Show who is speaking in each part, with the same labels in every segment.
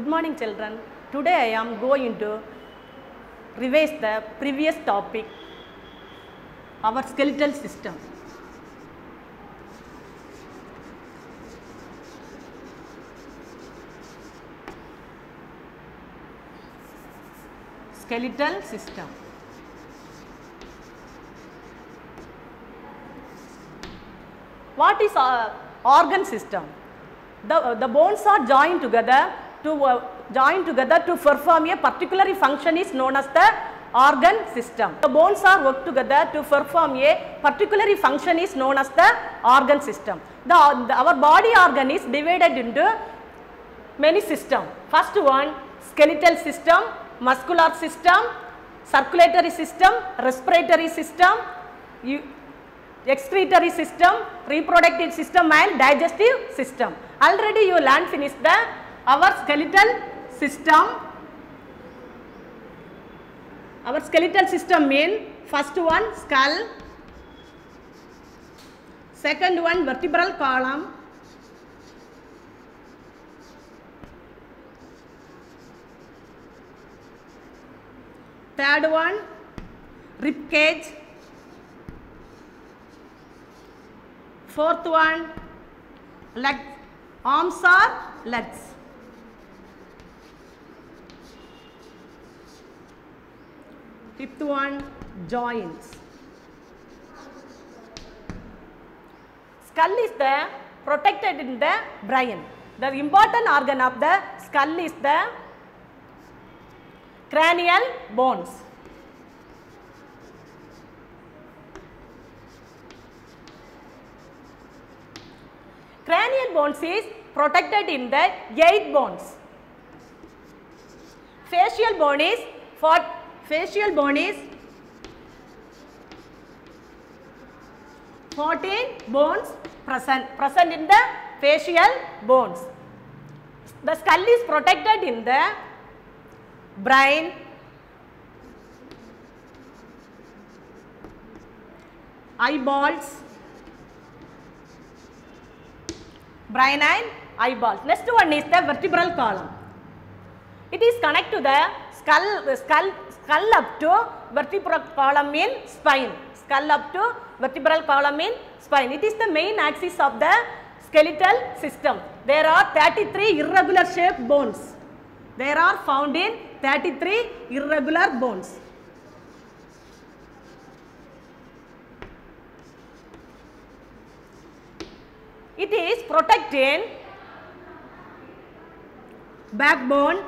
Speaker 1: Good morning children. Today I am going to revise the previous topic, our skeletal system. Skeletal system. What is organ system? The bones are joined together to perform a particular function is known as the organ system. The bones are work together to perform a particular function is known as the organ system. Our body organ is divided into many systems. First one, skeletal system, muscular system, circulatory system, respiratory system, excretory system, reproductive system and digestive system. Already you learned finished our skeletal system. Our skeletal system mean first one skull, second one vertebral column, third one rib cage, fourth one legs, arms or legs. Fifth one joints. Skull is the protected in the brain. The important organ of the skull is the cranial bones. Cranial bones is protected in the 8 bones. Facial bone is 14 bones present in the facial bones. The skull is protected in the brain, eyeballs, brain and eyeballs. Next one is the vertebral column. It is connected to the skull up to vertebral column in spine. Skull up to vertebral column in spine. It is the main axis of the skeletal system. There are 33 irregular shaped bones. There are found in 33 irregular bones. It is protecting backbone,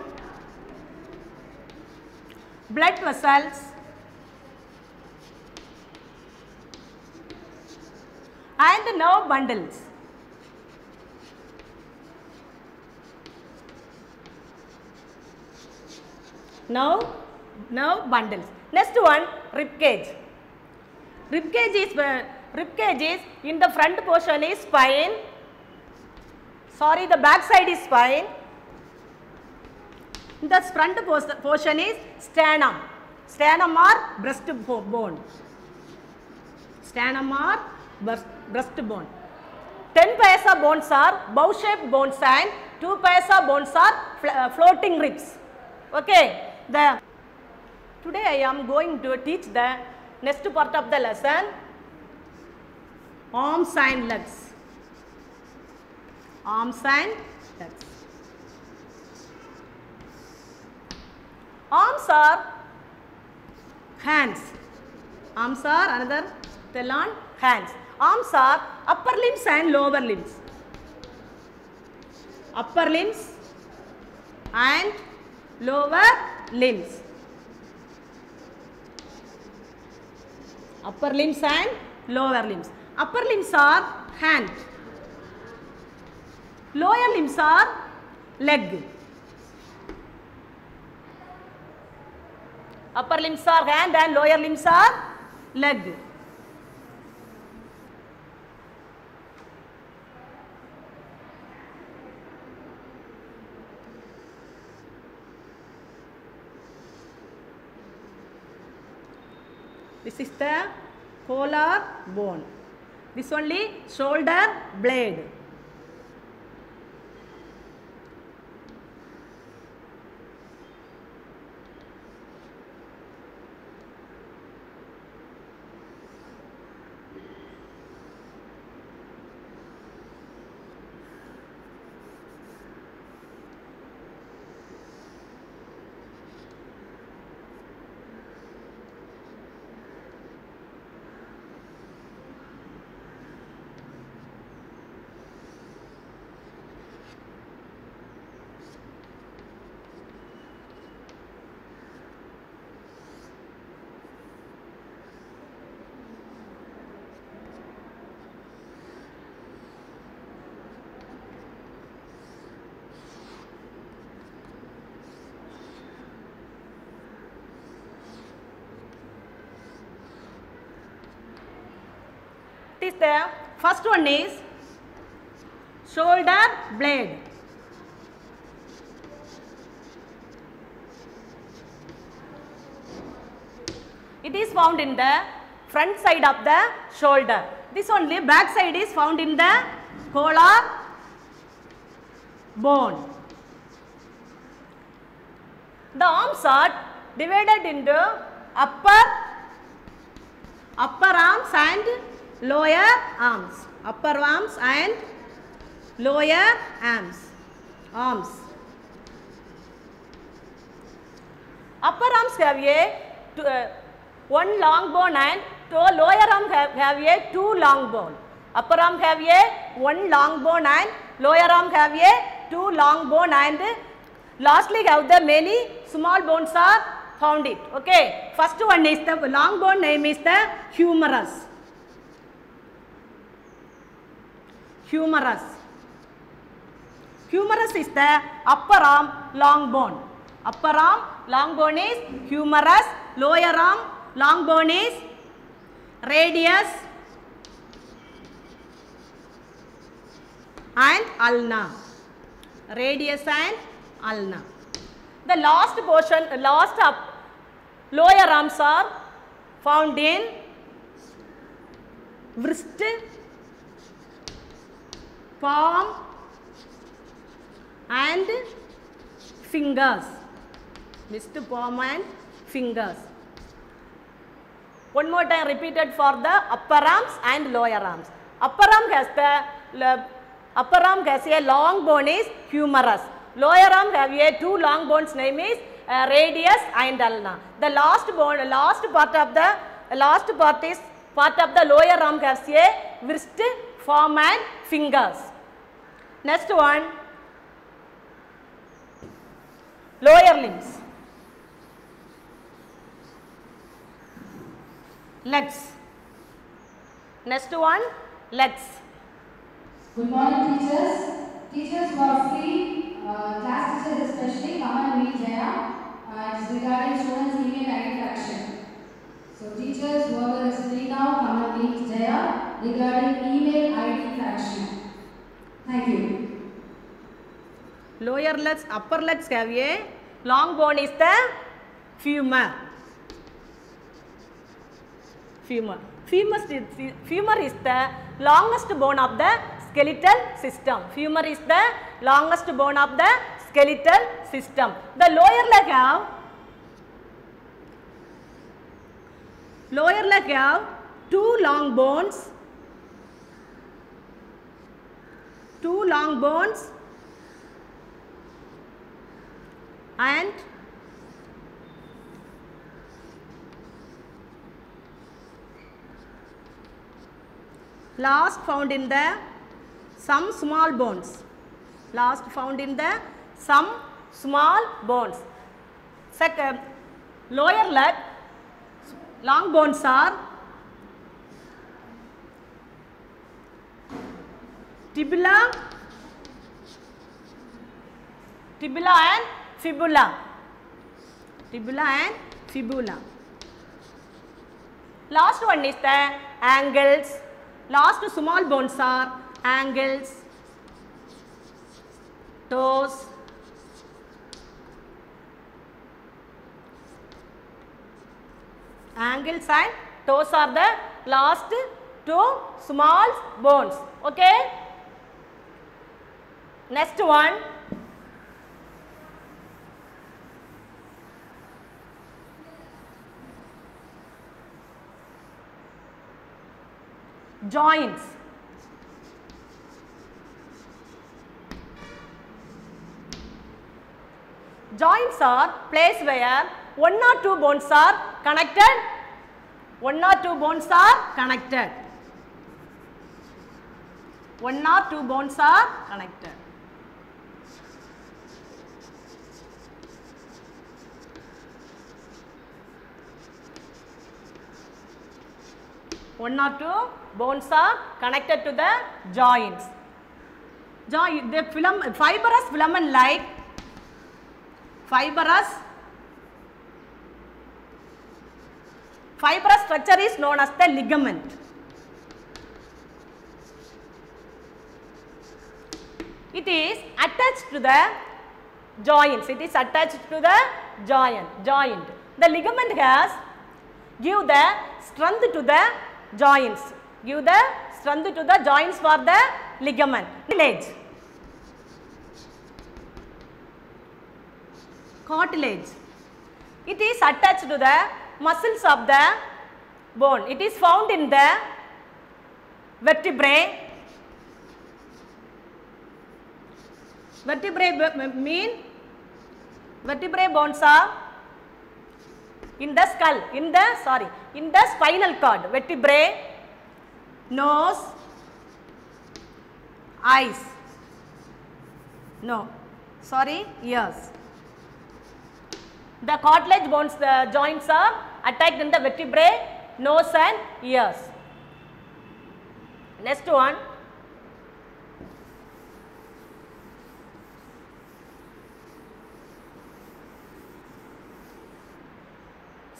Speaker 1: blood vessels and nerve bundles. Nerve bundles. Next one, rib cage. Rib cage is in the front portion is spine. Sorry, the back side is spine. The front portion is sternum. Sternum or breastbone. Sternum or breastbone. 10 pairs of bones are bow-shaped bones and 2 pairs of bones are floating ribs. Okay. Today I am going to teach the next part of the lesson, arms and legs. Arms and legs. Arms are hands. Arms are another tell on hands. Arms are upper limbs and lower limbs. Upper limbs and lower limbs. Upper limbs and lower limbs. Upper limbs are hand. Lower limbs are leg. Upper limbs are hand and lower limbs are leg. This is the collar bone. This only shoulder blade. is the first one is shoulder blade. It is found in the front side of the shoulder. This only back side is found in the collar bone. The arms are divided into upper arms and lower arms. Upper arms and lower arms. Upper arms have a one long bone and lower arm have a two long bone. Upper arm have a one long bone and lower arm have a two long bone, and lastly have the many small bones are found it. Okay. First one is the long bone name is the humerus. Humerus. Humerus is the upper arm long bone. Upper arm long bone is humerus. Lower arm long bone is radius and ulna. Radius and ulna. The last portion, lower arms are found in wrist, palm and fingers. Wrist, palm and fingers. One more time repeated for the upper arms and lower arms. Upper arm has a long bone is humerus. Lower arm have a two long bones name is radius and ulna. The last part of the lower arm has a wrist, palm and fingers. Next one, lower limbs. Legs. Next one, legs.
Speaker 2: Good morning, teachers. Teachers who are free, class teachers especially, come and meet Jaya. It's regarding students' email ID fraction. So teachers, whoever is free now, come and meet Jaya regarding email ID fraction. Thank you.
Speaker 1: Lower legs, upper legs have a long bone is the femur. Femur is the longest bone of the skeletal system. Femur is the longest bone of the skeletal system. The lower leg have two long bones and last found in the some small bones. Second, lower leg long bones are tibia and fibula. Last one is the ankles. Last small bones are ankles, toes, ankles and toes are the last two small bones. Okay. Next one, joints. Joints are places where one or two bones are connected. One or two bones are connected. One or two bones are connected to the joints. The fibrous filament like fibrous structure is known as the ligament. It is attached to the joints. It is attached to the joint. The ligament has give the strength to the joints. Give the strength to the joints for the ligament. Cartilage. It is attached to the muscles of the bone. It is found in the vertebrae. Vertebrae bones are in the skull, in the spinal cord. Vertebrae, nose, eyes, ears. The cartilage bones, the joints are attacked in the vertebrae, nose and ears. Next one.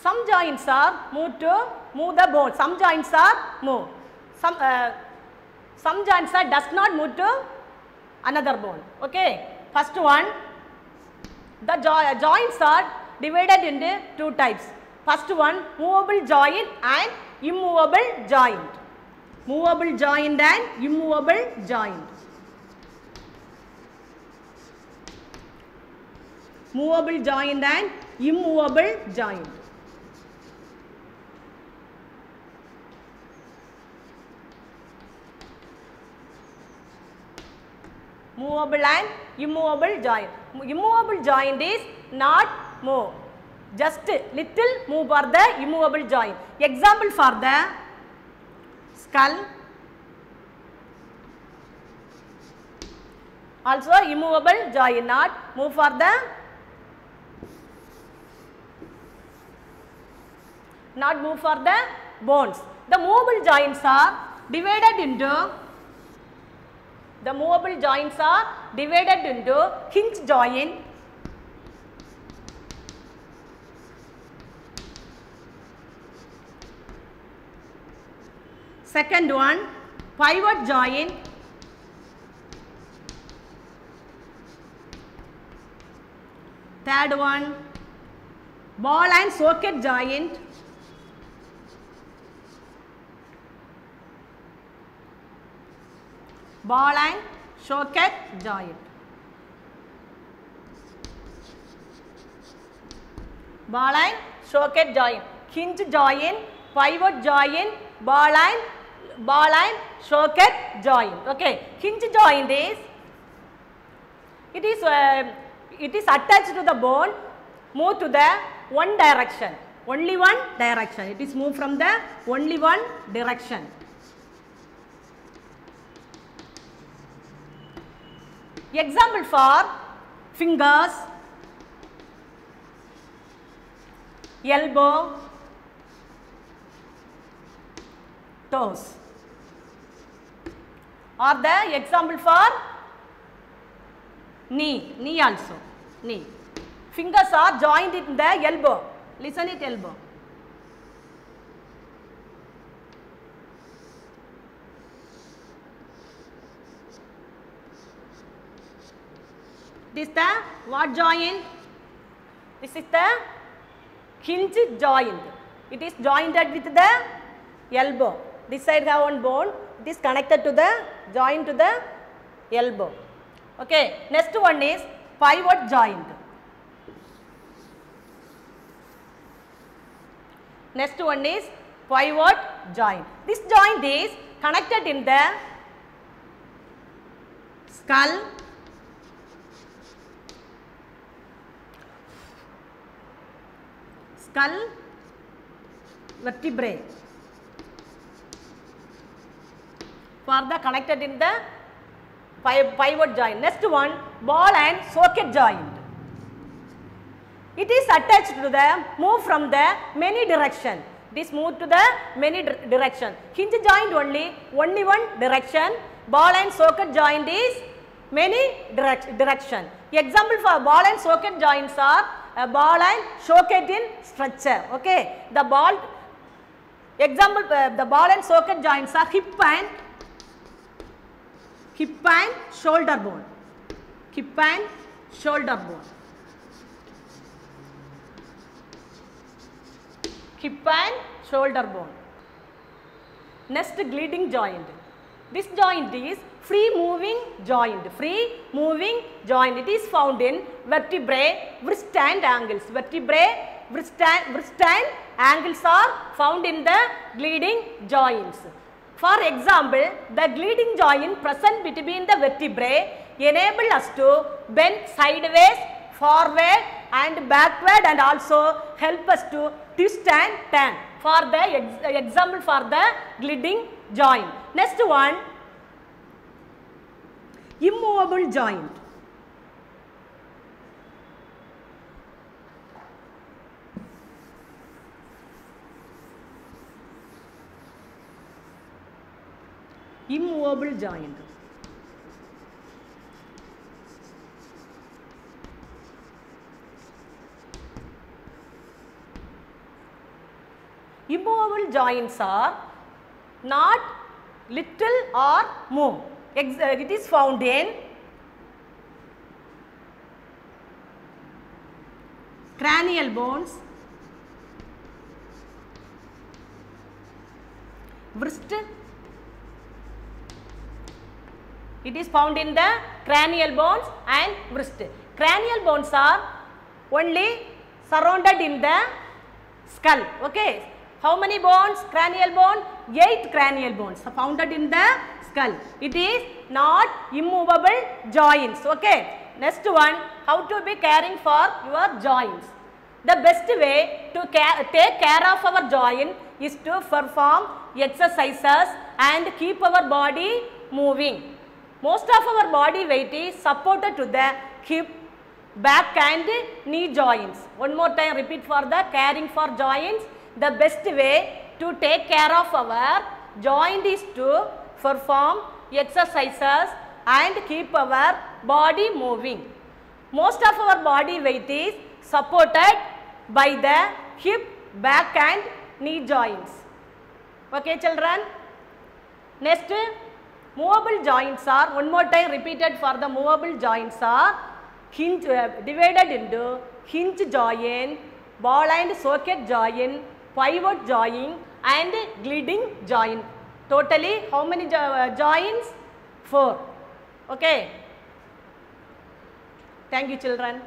Speaker 1: Some joints are move the bone. Some joints are move. Some joints are does not move to another bone. Okay. First one, the joints are divided into two types. First one, movable joint and immovable joint. Movable joint and immovable joint. Movable joint and immovable joint. Movable and immovable joint. Immovable joint is not move, just little move for the immovable joint. Example for the skull, also immovable joint, not move for the bones. The movable joints are divided into hinge joint, second one pivot joint, third one ball and socket joint, ball and socket joint. Ball and socket joint, hinge joint, pivot joint, ball and socket joint. Okay, hinge joint is it is attached to the bone, move to the one direction, only one direction. It is moved from the only one direction. Example for fingers, elbow, toes. Or the example for knee also, knee. Fingers are joined in the elbow. Listen it, elbow. This is the what joint? This is the hinge joint. It is jointed with the elbow. This side have one bone. It is connected to the joint to the elbow. Okay. Next one is pivot joint. Next one is pivot joint. This joint is connected in the skull, vertebrae, for the connected in the pivot joint. Next one, ball and socket joint. It is attached to the move from the many direction. It is moved to the many direction. Hinge joint only one direction. Ball and socket joint is many direction. Example for ball and socket joints are ball and socket in structure. Okay, the ball example the ball and socket joints are hip and shoulder bone. hip and shoulder bone. Hip and shoulder bone. Next, gliding joint. This joint is free moving joint. Free moving joint. It is found in vertebrae, wrist and ankles. Vertebrae, wrist and ankles are found in the gliding joints. For example, the gliding joint present between the vertebrae enable us to bend sideways, forward and backward, and also help us to twist and turn. For the example for the gliding joint. Next one, immovable joint. Immovable joint. Immovable joints are not little or move. It is found in cranial bones, wrist. It is found in the cranial bones and wrist. Cranial bones are only surrounded in the skull. Okay. How many bones? Cranial bone? 8 cranial bones are found in the skull. It is not immovable joints. Okay. Next one, how to be caring for your joints. The best way to take care of our joint is to perform exercises and keep our body moving. Most of our body weight is supported to the hip, back and knee joints. One more time repeat for the caring for joints. The best way to take care of our joint is to perform exercises and keep our body moving. Most of our body weight is supported by the hip, back and knee joints. Okay children. Next, movable joints are, one more time repeated for the movable joints are hinge, divided into hinge joint, ball and socket joint, pivot joint and gliding joint. Totally how many joints? 4. Okay. Thank you children.